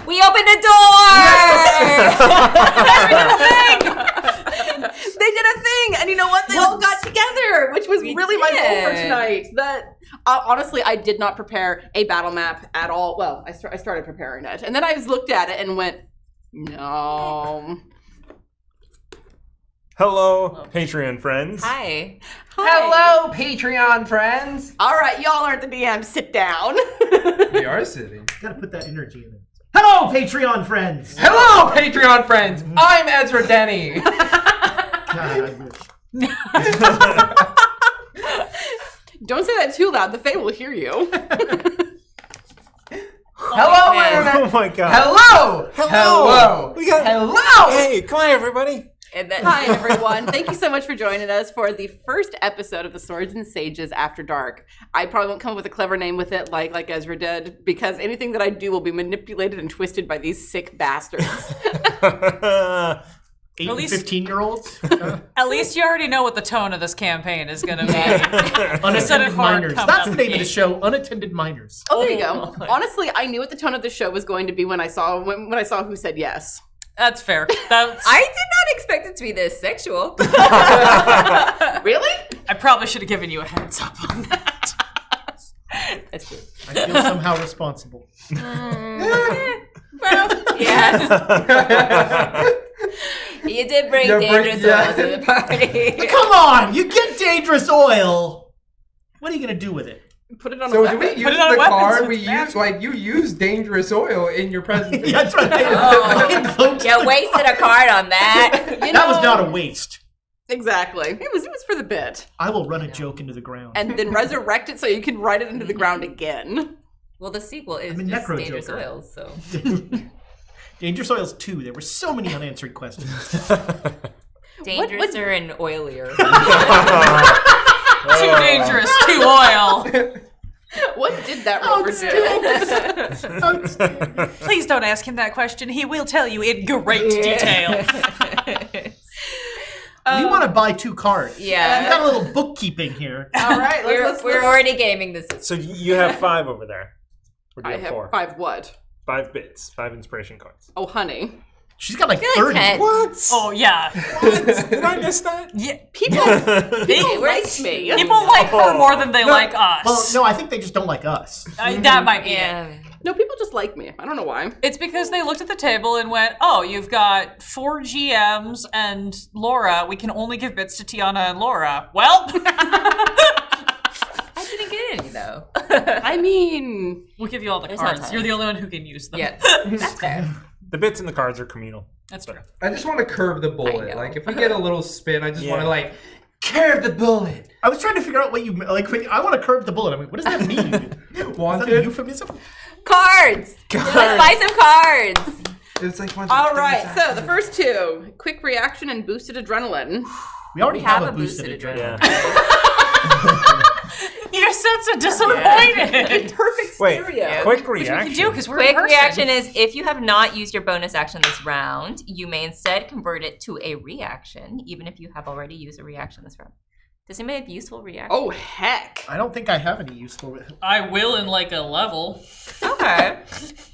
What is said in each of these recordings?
We opened a door! They did a thing, and you know what? They all got together, which was really my goal for tonight. That honestly, I did not prepare a battle map at all. Well, I started preparing it, and then I just looked at it and went, no. Hello, Patreon friends. Hi. Hello, Patreon friends. All right, y'all aren't the DM. Sit down. We are sitting. Gotta put that energy in it. Hello, Patreon friends. Hello, Patreon friends. I'm Ezra Denny. God, I wish. Don't say that too loud. The Fae will hear you. Hello, Internet. Oh my god. Hello. Hello. We got. Hello. Hey, come on, everybody. And then, Hi, everyone. Thank you so much for joining us for the first episode of the Swords and Sages After Dark. I probably won't come up with a clever name with it like Ezra did, because anything that I do will be manipulated and twisted by these sick bastards. 8 and 15-year-olds? At least you already know what the tone of this campaign is going to be. Unattended minors. That's the name of the gate. show, Unattended Minors. Oh, there you go. Honestly, I knew what the tone of the show was going to be when I saw who said yes. That's fair. That's, I did not expect it to be this sexual. Really? I probably should have given you a heads up on that. That's true. I feel somehow responsible. Well, yeah. You did bring dangerous oil to the party. Come on! You get dangerous oil! What are you going to do with it? Put it on a So do weapon. we use Put it on a the weapon card so we it's use? Like, you use dangerous oil in your presentation. Yeah, that's right. You wasted a card on that. That was not a waste. Exactly. It was for the bit. I will run a joke into the ground. And then resurrect it so you can write it into the ground again. Well, the sequel is I'm a just necro dangerous joker. oils, so. Dangerous Oils 2. There were so many unanswered questions. Dangerous and oilier. Too dangerous, too oil. What did that rover do? Please don't ask him that question. He will tell you in great detail. We want to buy 2 cards. Yeah. We've got a little bookkeeping here. All right, We're already gaming this. So you have 5 over there. Or do you I have have 4? 5 what? 5 bits. 5 inspiration cards. Oh, honey. She's got like Like 30. 10. What? Oh, yeah. What? Did I miss that? Yeah. People like me. People like her more than they like us. Well, no, I think they just don't like us. That might be it. Yeah. No, people just like me. I don't know why. It's because they looked at the table and went, oh, you've got 4 GMs and Laura. We can only give bits to Tiana and Laura. Well, I didn't get any, though. I mean, we'll give you all the There's no cards. time. You're the only one who can use them. Yeah, that's fair. The bits and the cards are communal. That's true. I just want to curve the I bullet. know. Like, if we get a little spin, I just want Yeah. to, like, curve the bullet. I was trying to figure out what you like. When I want to curve the bullet. I mean, what does that mean? Is that a Wanted? euphemism? Cards! Let's buy some cards! It's like one. all right. So the first 2, quick reaction and boosted adrenaline. We already We have, have a a boosted boosted adrenaline. Yeah. You sound so disappointed. Perfect Wait, stereo. quick Which we reaction. can do because we're Quick in person. reaction is if you have not used your bonus action this round, you may instead convert it to a reaction, even if you have already used a reaction this round. Does anybody have useful reaction? Oh, heck. I don't think I have any useful. I will in like a level. Okay.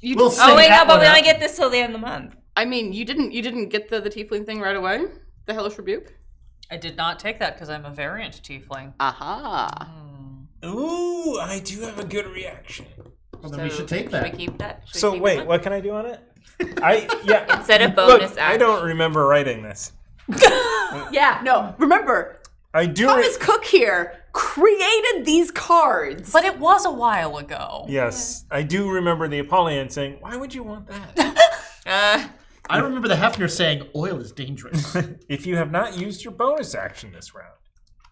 We'll Oh wait, no, that but one we only up. get this till the end of the month. I mean, you didn't get the tiefling thing right away? The hellish rebuke? I did not take that because I'm a variant tiefling. Aha. Ooh, I do have a good reaction. Well, then we should take Should that. we keep that? Should we So keep wait, it? what can I do on it? Yeah. Instead of bonus Look, action. I don't remember writing this. Yeah, no. Remember, I do. Thomas Cook here created these cards. But it was a while ago. Yes, I do remember the Apollyon saying, "Why would you want that?" I remember the Hefner saying, "Oil is dangerous." If you have not used your bonus action this round,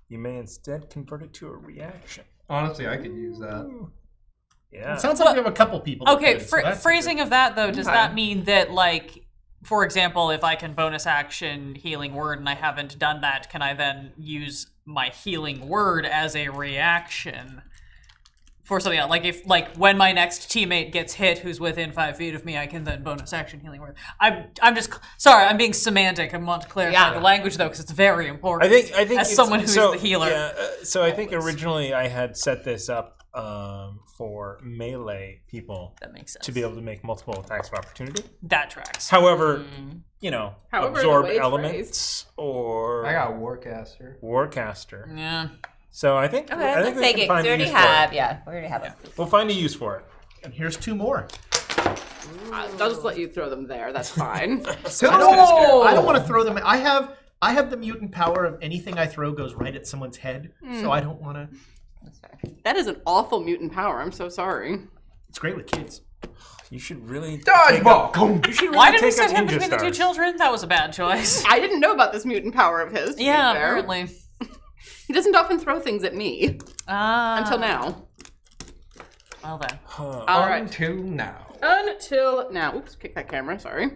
you may instead convert it to a reaction. Honestly, I could use that. Yeah. It sounds like we have a couple people. that Okay, could, so that's phrasing good. of that though, does Okay. that mean that like, for example, if I can bonus action healing word and I haven't done that, can I then use my healing word as a reaction for something else? Like if when my next teammate gets hit who's within 5 feet of me, I can then bonus action healing word. I'm just sorry, I'm being semantic. I want to clarify the language though because it's very important. I think as it's- someone who's so, the healer. Yeah, so I think originally I had set this up for melee people That makes sense. to be able to make multiple attacks of opportunity. That tracks. However, you know, However, the absorb way it's elements or I got Warcaster. Warcaster. Yeah. So I think Okay, I think let's we take can it. 'cause find We a already use for it. have. Yeah, we already have it. We'll find a use for it. And here's 2 more. I'll just let you throw them there. That's fine. I don't want to throw them. I have the mutant power of anything I throw goes right at someone's head. So I don't want to. That's fair. That is an awful mutant power. I'm so sorry. It's great with kids. You should really Dodgeball! You should really Why did we take up set him ninja between the 2 stars. children? That was a bad choice. I didn't know about this mutant power of his. to be Yeah, fair. apparently. He doesn't often throw things at me until now. Well then. All right. Until now. Until now. Oops, kick that camera. Sorry.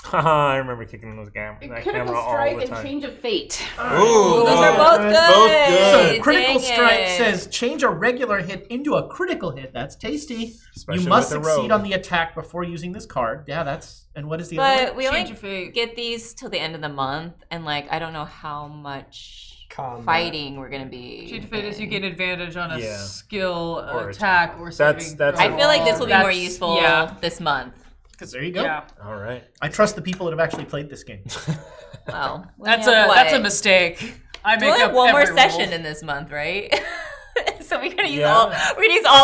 Haha, I remember kicking that camera Critical all strike the and time. change of fate. Ooh, Those are both good. Both good. So critical Dang strike it. says change a regular hit into a critical hit. That's tasty. Especially you must with the succeed rogue. on the attack before using this card. Yeah, that's. And what is the other But one? we only Change of fate. get these till the end of the month, and like I don't know how much Combat. fighting we're gonna be. Change of fate is you in. gain advantage on a Yeah. skill, Or attack, or saving that's I throw. feel like this will be more That's- useful Yeah. this month. Because there you go. Yeah. All right. I trust the people that have actually played this game. Well, we That's have that's a what? mistake. I We make only up have one more every session rule. in this month, right? So we're gonna use Yeah. all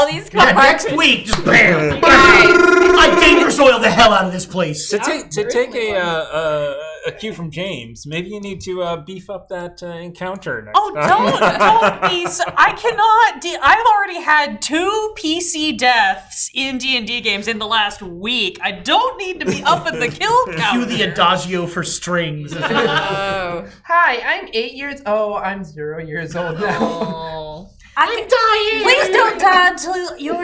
these cards. Yeah, next week, just bam! I dangerous oil the hell out of this place. To take a cue from James, maybe you need to beef up that encounter next Oh, time. don't be so, I cannot, I've already had 2 PC deaths in D&D games in the last week. I don't need to be up in the kill count. Cue the adagio for strings. Oh. Hi, I'm 8 years old. I'm 0 years old now. Oh. I'm dying. Please don't die until you're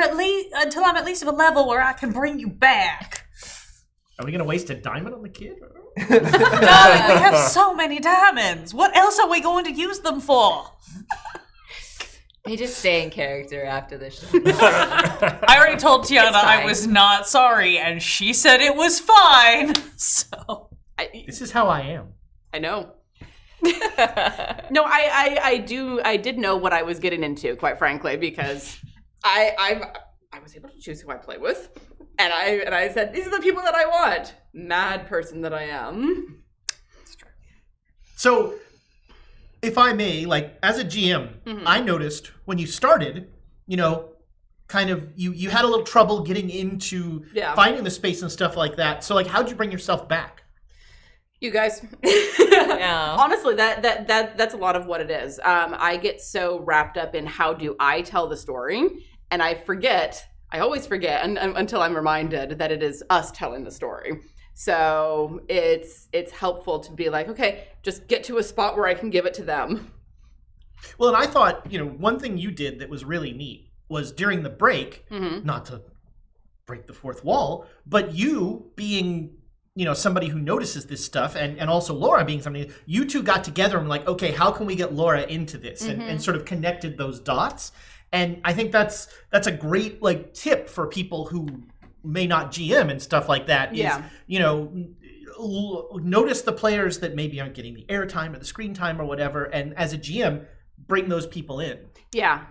until I'm at least of a level where I can bring you back. Are we gonna waste a diamond on the kid? Darling, we have so many diamonds. What else are we going to use them for? They just stay in character after the show. I already told Tiana I fine. was not sorry, and she said it was fine. So This is how I am. I know. No, I did know what I was getting into, quite frankly, because I was able to choose who I play with, and I said these are the people that I want. Mad person that I am. So, if I may, like as a GM, I noticed when you started, you know, kind of you had a little trouble getting into finding the space and stuff like that. So, like, how'd you bring yourself back? You guys. Yeah. Honestly, that's a lot of what it is. I get so wrapped up in how do I tell the story, and I always forget until I'm reminded that it is us telling the story. So it's helpful to be like, okay, just get to a spot where I can give it to them. Well, and I thought, you know, one thing you did that was really neat was during the break, not to break the fourth wall, but you being, you know, somebody who notices this stuff, and also Laura being somebody, you two got together and were like, okay, how can we get Laura into this? And sort of connected those dots. And I think that's a great, like, tip for people who may not GM and stuff like that. Is, you know, notice the players that maybe aren't getting the airtime or the screen time or whatever, and as a GM, bring those people in. Yeah.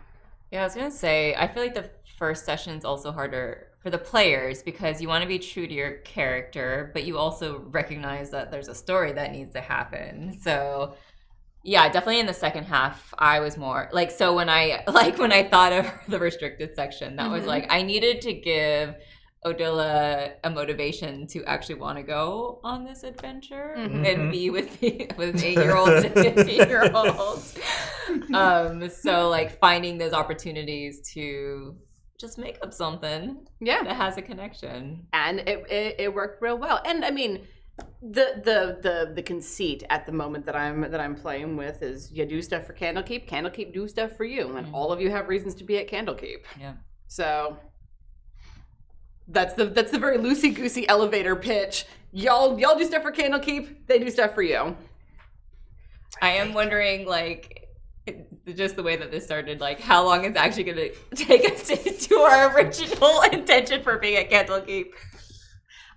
Yeah, I was gonna say, I feel like the first session's also harder for the players because you want to be true to your character, but you also recognize that there's a story that needs to happen. So yeah, definitely in the second half, I was more like, so when I thought of the restricted section, that was like, I needed to give Odila a motivation to actually want to go on this adventure and be with an 8-year-old and a 15-year-old. So like finding those opportunities to just make up something that has a connection. And it worked real well. And I mean, the conceit at the moment that I'm playing with is you do stuff for Candlekeep, Candlekeep do stuff for you, and all of you have reasons to be at Candlekeep. Yeah. So that's the very loosey goosey elevator pitch. Y'all do stuff for Candlekeep, they do stuff for you. I am wondering, like, just the way that this started, like, how long it's actually going to take us to our original intention for being at Candlekeep.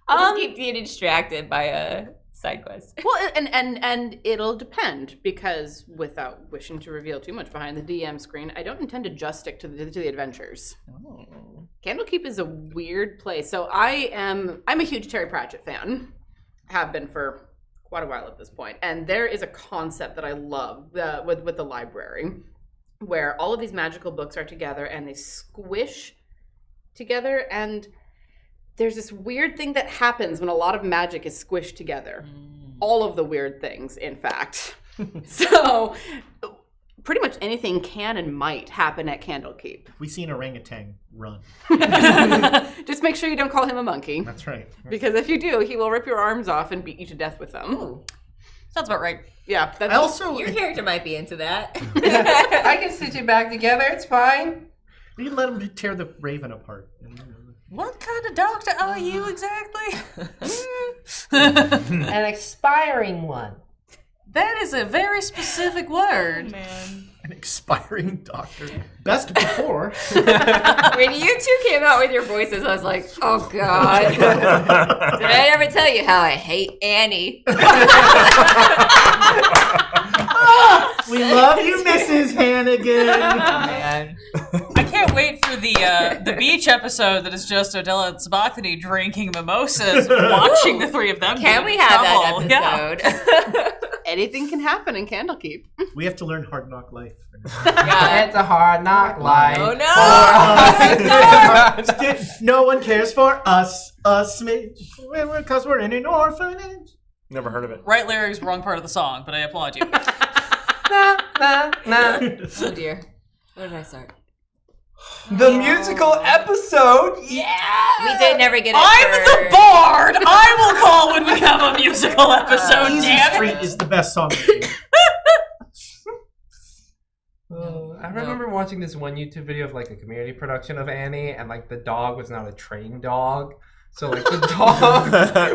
We'll just keep getting distracted by Side quest. Well, and it'll depend, because without wishing to reveal too much behind the DM screen, I don't intend to just stick to the adventures. Oh. Candlekeep is a weird place. So I'm a huge Terry Pratchett fan. Have been for quite a while at this point. And there is a concept that I love with the library, where all of these magical books are together and they squish together, and there's this weird thing that happens when a lot of magic is squished together. All of the weird things, in fact. So pretty much anything can and might happen at Candlekeep. If we see an orangutan, run. Just make sure you don't call him a monkey. That's right. Because if you do, he will rip your arms off and beat you to death with them. Ooh. Sounds about right. Yeah. That's I also Your character might be into that. I can stitch it back together. It's fine. you can let him tear the raven apart. What kind of doctor are you exactly? An expiring one. That is a very specific word. Man. An expiring doctor. Best before. When you two came out with your voices, I was like, oh God. Did I ever tell you how I hate Annie? We love you, Mrs. Hannigan. Man. I can't wait for the beach episode that is just Odella and Sabachthani drinking mimosas, watching the three of them. Can get we in have trouble. that Yeah. episode? anything can happen in Candlekeep. We have to learn Hard Knock Life. Yeah. It's a hard knock life. Oh no! No one cares for us, a smidge, because we're in an orphanage. Never heard of it. Right lyrics, wrong part of the song, but I applaud you. Nah, nah, nah. Oh dear. Where did I start? The musical episode. Yeah. We did never get it. I'm the bard! I will call when we have a musical episode, Easy damn Street it! is the best song. I remember watching this one YouTube video of like a community production of Annie, and like the dog was not a trained dog. So like the dog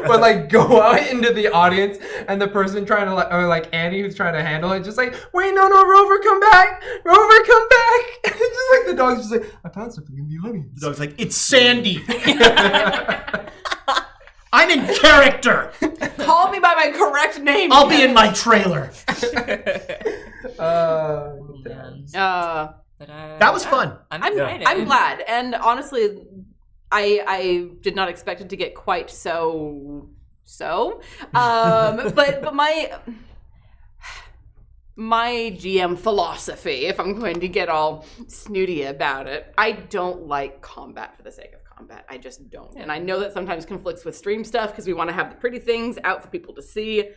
would like go out into the audience, and the person trying to like Annie who's trying to handle it, just like, wait, no, Rover, come back, Rover, come back. And just like the dog's just like, I found something in the audience. The dog's like, it's Sandy. I'm in character. Call me by my correct name. I'll be in my trailer. But That was fun. I'm I'm excited. glad, and honestly, I did not expect it to get quite so. But my GM philosophy, if I'm going to get all snooty about it, I don't like combat for the sake of combat. I just don't, and I know that sometimes conflicts with stream stuff because we want to have the pretty things out for people to see.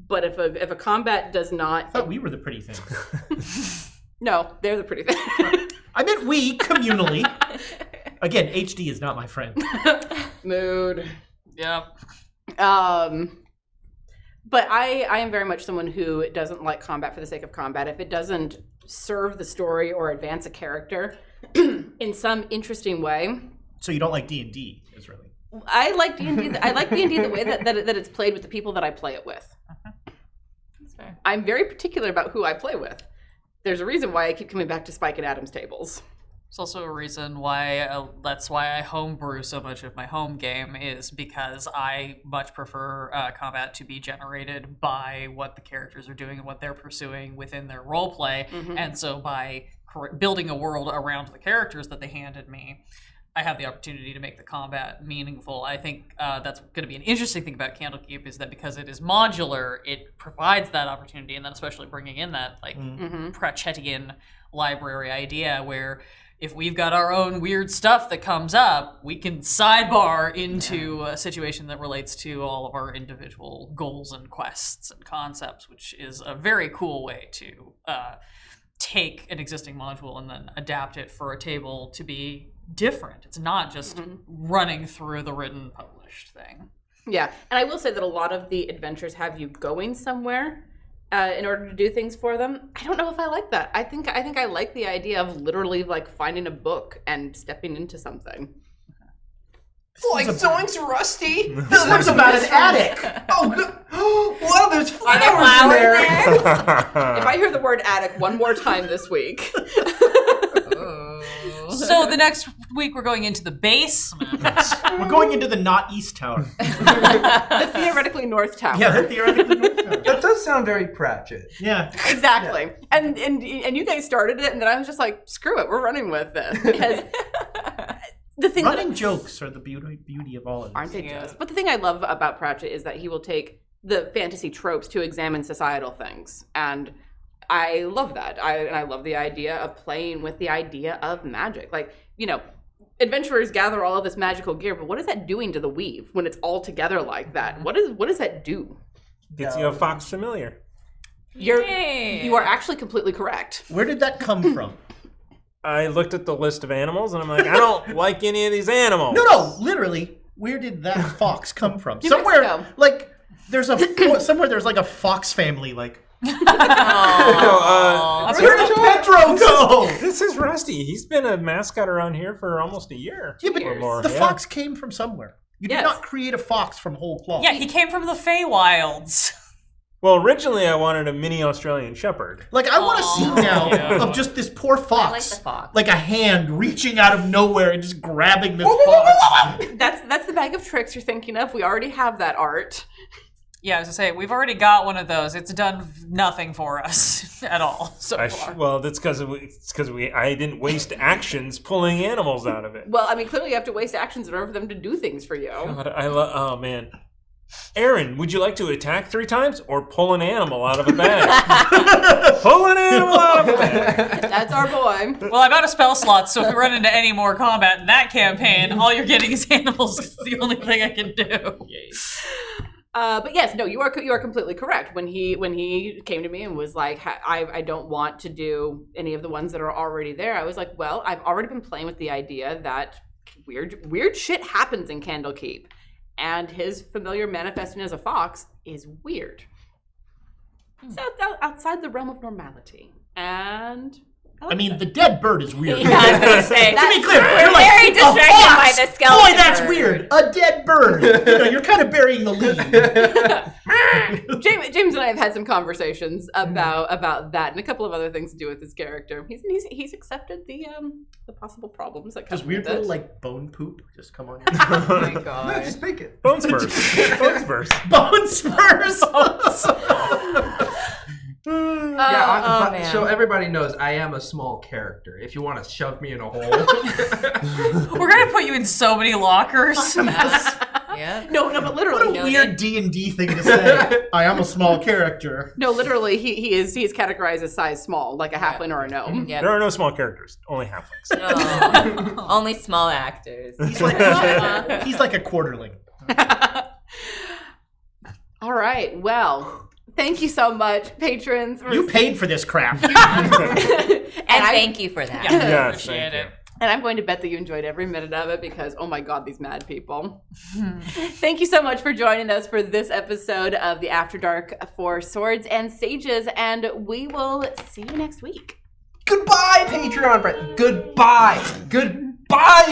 But if a combat does not, I thought we were the pretty things. no, they're the pretty thing. I meant we communally. Again, HD is not my friend. Mood. Yep. But I am very much someone who doesn't like combat for the sake of combat. If it doesn't serve the story or advance a character in some interesting way. So you don't like D&D, is really. I like D&D. I like D&D the way that it's played with the people that I play it with. That's fair. I'm very particular about who I play with. There's a reason why I keep coming back to Spike and Adam's tables. It's also a reason why that's why I homebrew so much of my home game, is because I much prefer combat to be generated by what the characters are doing and what they're pursuing within their role play. Mm-hmm. And so by building a world around the characters that they handed me, I have the opportunity to make the combat meaningful. I think that's going to be an interesting thing about Candlekeep, is that because it is modular, it provides that opportunity, and then especially bringing in that like Pratchettian library idea where if we've got our own weird stuff that comes up, we can sidebar into a situation that relates to all of our individual goals and quests and concepts, which is a very cool way to take an existing module and then adapt it for a table to be different. It's not just running through the written published thing. Yeah, and I will say that a lot of the adventures have you going somewhere in order to do things for them. I don't know if I like that. I think I like the idea of literally like finding a book and stepping into something. Like Zoink's rusty. This one's about an attic. Oh, good. Wow, there's Are there flowers in flowers there. there? If I hear the word attic one more time this week. So the next week we're going into the basement. We're going into the not East Tower. The theoretically North Tower. Yeah, theoretically North Tower. That does sound very Pratchett. Yeah. Exactly. And you guys started it, and then I was just like, screw it, we're running with this. Because the thing Running jokes are the beauty of all of this. aren't they just? But the thing I love about Pratchett is that he will take the fantasy tropes to examine societal things. And I love that. I love the idea of playing with the idea of magic. Like, you know, adventurers gather all of this magical gear, but what is that doing to the weave when it's all together like that? What does that do? Gets you a fox familiar. You are actually completely correct. Where did that come from? I looked at the list of animals and I'm like, I don't like any of these animals. No, literally, where did that fox come from? New Somewhere, Mexico. like, there's like a fox family, like. No, Where did Pedro go? This is Rusty. He's been a mascot around here for almost a year. Yeah, but or more. the Yeah. fox came from somewhere. You did Yes. not create a fox from whole cloth. Yeah, he came from the Feywilds. Well, originally I wanted a mini Australian Shepherd. Like, I want a scene now yeah. of just this poor fox. I like the fox. Like a hand reaching out of nowhere and just grabbing this fox. That's the bag of tricks you're thinking of. We already have that art. Yeah, I was gonna say, we've already got one of those. It's done nothing for us at all so far. Well, that's because I didn't waste actions pulling animals out of it. Well, I mean, clearly you have to waste actions in order for them to do things for you. God, oh man. Aaron, would you like to attack 3 times or pull an animal out of a bag? Pull an animal out of a bag. That's our boy. Well, I'm out of spell slots, so if we run into any more combat in that campaign, all you're getting is animals. It's the only thing I can do. But yes, no, you are completely correct. When he came to me and was like, I don't want to do any of the ones that are already there, I was like, well, I've already been playing with the idea that weird shit happens in Candlekeep, and his familiar manifesting as a fox is weird. So it's outside the realm of normality, and I mean, the dead bird is weird. Yeah, I was gonna say. To be clear, We're you're like, very a distracted by fox? the skeleton Boy, that's bird. weird. A dead bird. You know, you're kind of burying the lead. James and I have had some conversations about that and a couple of other things to do with his character. He's accepted the possible problems that come Does weird with little it. like bone poop just come on? Oh my No, god. just make it. Bone spurs. Bone spurs. Bone spurs. Oh, man. So everybody knows I am a small character. If you want to shove me in a hole, We're gonna put you in so many lockers. Yeah. No, but What literally, a weird D&D thing to say. I am a small character. no, literally, he is categorized as size small, like a halfling or a gnome. Yeah. There are no small characters, only halflings. No. Only small actors. He's like a quarterling. All right, well, thank you so much, patrons. You paid for this crap. And I- thank you for that. Yeah, Yes, appreciate thank it. And I'm going to bet that you enjoyed every minute of it because, oh my God, these mad people. Thank you so much for joining us for this episode of the After Dark for Swords and Sages, and we will see you next week. goodbye, Patreon, Brett. Goodbye,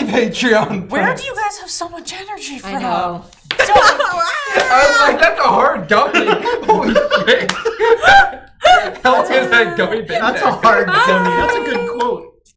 Patreon. Where Brett. do you guys have so much energy from? I know. I was like, that's a hard gummy. Holy shit. How long is that gummy been That's there? a hard gummy. That's a good